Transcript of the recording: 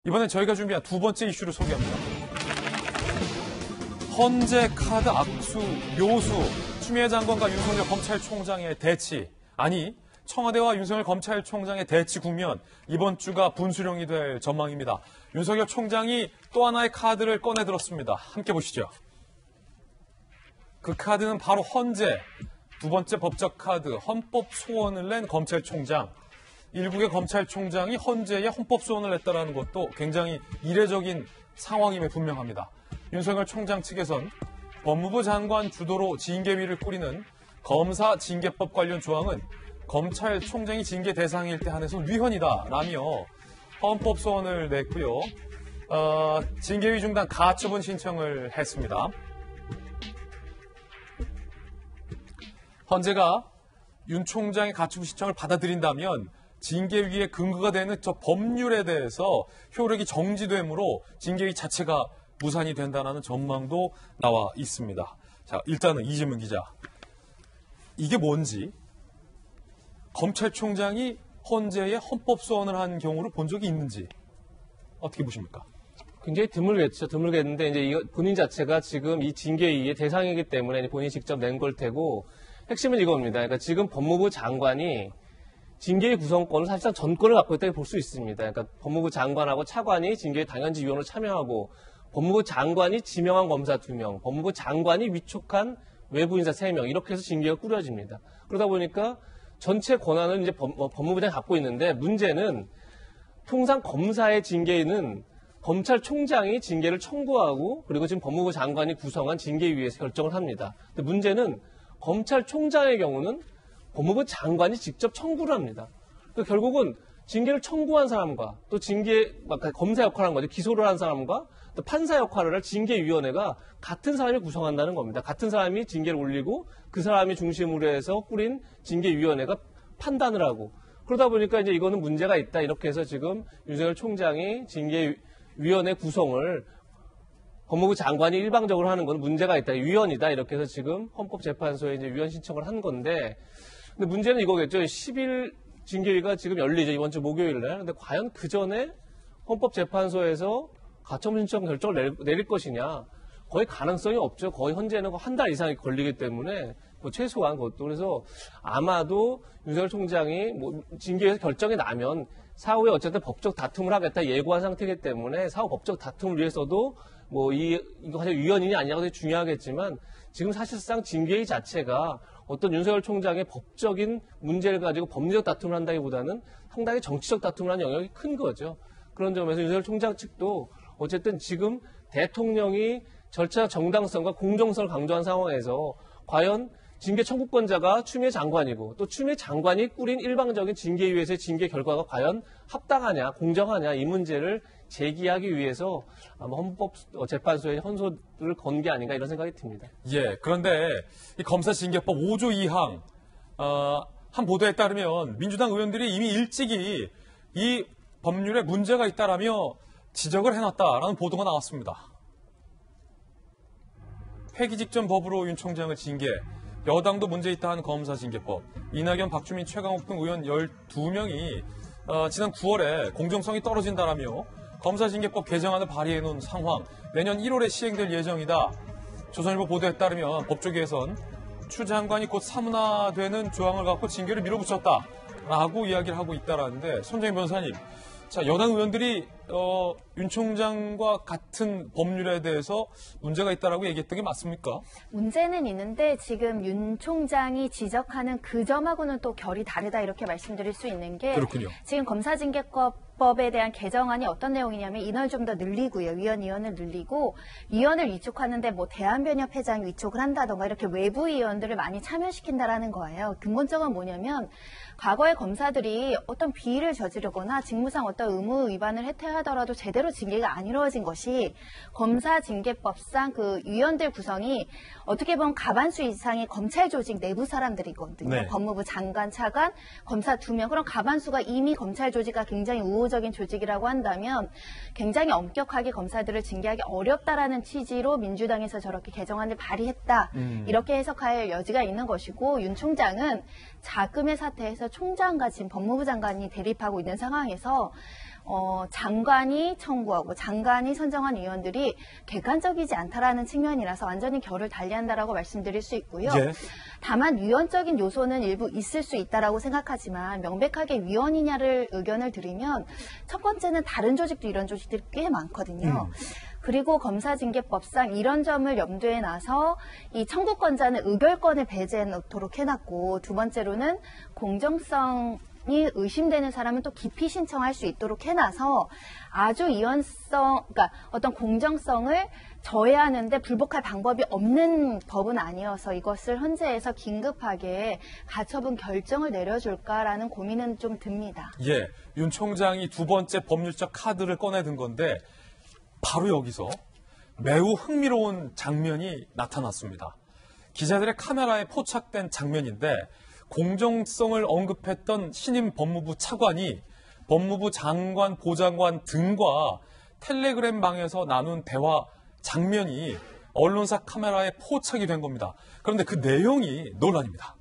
이번엔 저희가 준비한 두 번째 이슈를 소개합니다. 헌재 카드 악수, 묘수, 추미애 장관과 윤석열 검찰총장의 대치, 아니 청와대와 윤석열 검찰총장의 대치 국면, 이번 주가 분수령이 될 전망입니다. 윤석열 총장이 또 하나의 카드를 꺼내들었습니다. 함께 보시죠. 그 카드는 바로 헌재, 두 번째 법적 카드, 헌법 소원을 낸 검찰총장. 일국의 검찰총장이 헌재에 헌법 소원을 냈다는 것도 굉장히 이례적인 상황임에 분명합니다. 윤석열 총장 측에선 법무부 장관 주도로 징계위를 꾸리는 검사 징계법 관련 조항은 검찰총장이 징계 대상일 때 한해서 위헌이다라며 헌법 소원을 냈고요. 징계위 중단 가처분 신청을 했습니다. 헌재가 윤 총장의 가처분 신청을 받아들인다면 징계위의 근거가 되는 저 법률에 대해서 효력이 정지되므로 징계위 자체가 무산이 된다는 전망도 나와 있습니다. 자, 일단은 이재문 기자. 이게 뭔지, 검찰총장이 헌재에 헌법 소원을 한 경우를 본 적이 있는지 어떻게 보십니까? 굉장히 드물겠죠. 드물겠는데 이제 본인 자체가 지금 이 징계위의 대상이기 때문에 본인이 직접 낸 걸 테고, 핵심은 이겁니다. 그러니까 지금 법무부 장관이 징계위 구성권을 사실상 전권을 갖고 있다고 볼 수 있습니다. 그러니까 법무부 장관하고 차관이 징계위 당연지 위원으로 참여하고, 법무부 장관이 지명한 검사 2명, 법무부 장관이 위촉한 외부 인사 3명, 이렇게 해서 징계가 꾸려집니다. 그러다 보니까 전체 권한은 이제 법무부장이 갖고 있는데, 문제는 통상 검사의 징계는 검찰총장이 징계를 청구하고, 그리고 지금 법무부 장관이 구성한 징계위에서 결정을 합니다. 근데 문제는 검찰총장의 경우는 법무부 장관이 직접 청구를 합니다. 그러니까 결국은 징계를 청구한 사람과 또 검사 역할을 한 거죠. 기소를 한 사람과 또 판사 역할을 할 징계위원회가 같은 사람이 구성한다는 겁니다. 같은 사람이 징계를 올리고 그 사람이 중심으로 해서 꾸린 징계위원회가 판단을 하고, 그러다 보니까 이제 이거는 문제가 있다. 이렇게 해서 지금 윤석열 총장이 징계위원회 구성을 법무부 장관이 일방적으로 하는 건 문제가 있다. 위헌이다. 이렇게 해서 지금 헌법재판소에 이제 위헌 신청을 한 건데, 근데 문제는 이거겠죠. 10일 징계위가 지금 열리죠. 이번 주 목요일 날. 근데 과연 그 전에 헌법재판소에서 가처분 신청 결정을 내릴 것이냐. 거의 가능성이 없죠. 거의 현재는 한 달 이상이 걸리기 때문에 뭐 최소한 그것도. 그래서 아마도 윤석열 총장이 뭐 징계에서 결정이 나면 사후에 어쨌든 법적 다툼을 하겠다 예고한 상태이기 때문에 사후 법적 다툼을 위해서도 뭐 이거 사실 위헌이냐 아니냐가 되게 중요하겠지만, 지금 사실상 징계위 자체가 어떤 윤석열 총장의 법적인 문제를 가지고 법리적 다툼을 한다기보다는 상당히 정치적 다툼을 하는 영역이 큰 거죠. 그런 점에서 윤석열 총장 측도 어쨌든 지금 대통령이 절차 정당성과 공정성을 강조한 상황에서 과연 징계 청구권자가 추미애 장관이고, 또 추미애 장관이 꾸린 일방적인 징계위에서의 징계 결과가 과연 합당하냐, 공정하냐, 이 문제를 제기하기 위해서 아마 헌법재판소에 헌소를 건 게 아닌가, 이런 생각이 듭니다. 예, 그런데 이 검사징계법 5조 2항 한 보도에 따르면 민주당 의원들이 이미 일찍이 이 법률에 문제가 있다라며 지적을 해놨다라는 보도가 나왔습니다. 회기 직전 법으로 윤 총장을 징계, 여당도 문제 있다 한 검사징계법, 이낙연, 박주민, 최강욱 등 의원 12명이 지난 9월에 공정성이 떨어진다라며 검사징계법 개정안을 발의해놓은 상황, 내년 1월에 시행될 예정이다. 조선일보 보도에 따르면 법조계에선 추 장관이 곧 사문화되는 조항을 갖고 징계를 밀어붙였다라고 이야기를 하고 있다라는데, 손정희 변호사님, 자, 여당 의원들이 윤 총장과 같은 법률에 대해서 문제가 있다라고 얘기했던 게 맞습니까? 문제는 있는데 지금 윤 총장이 지적하는 그 점하고는 또 결이 다르다, 이렇게 말씀드릴 수 있는 게, 그렇군요. 지금 검사징계법에 대한 개정안이 어떤 내용이냐면 인원을 좀 더 늘리고요. 위원을 늘리고, 위원을 위촉하는데 뭐 대한변협 회장이 위촉을 한다던가 이렇게 외부 위원들을 많이 참여시킨다라는 거예요. 근본적으로 뭐냐면, 과거의 검사들이 어떤 비위를 저지르거나 직무상 어떤 의무 위반을 했다 하더라도 제대로 징계가 안 이루어진 것이, 검사징계법상 그 위원들 구성이 어떻게 보면 과반수 이상의 검찰 조직 내부 사람들이거든요. 네. 법무부 장관, 차관, 검사 2명. 그럼 과반수가 이미 검찰 조직과 굉장히 우호적인 조직이라고 한다면 굉장히 엄격하게 검사들을 징계하기 어렵다라는 취지로 민주당에서 저렇게 개정안을 발의했다. 이렇게 해석할 여지가 있는 것이고, 윤 총장은 자금의 사태에서 총장과 지금 법무부 장관이 대립하고 있는 상황에서 장관이 청구하고 장관이 선정한 위원들이 객관적이지 않다라는 측면이라서 완전히 결을 달리한다라고 말씀드릴 수 있고요. 예. 다만 위헌적인 요소는 일부 있을 수 있다라고 생각하지만 명백하게 위헌이냐를 의견을 드리면 첫 번째는 다른 조직도 이런 조직들이 꽤 많거든요. 그리고 검사징계법상 이런 점을 염두에 놔서 이 청구권자는 의결권을 배제해 놓도록 해놨고, 두 번째로는 공정성이 의심되는 사람은 또 기피 신청할 수 있도록 해놔서 아주 그러니까 어떤 공정성을 저해하는데 불복할 방법이 없는 법은 아니어서 이것을 헌재에서 긴급하게 가처분 결정을 내려줄까라는 고민은 좀 듭니다. 예, 윤 총장이 두 번째 법률적 카드를 꺼내든 건데 바로 여기서 매우 흥미로운 장면이 나타났습니다. 기자들의 카메라에 포착된 장면인데 공정성을 언급했던 신임 법무부 차관이 법무부 장관, 보좌관 등과 텔레그램 방에서 나눈 대화 장면이 언론사 카메라에 포착이 된 겁니다. 그런데 그 내용이 논란입니다.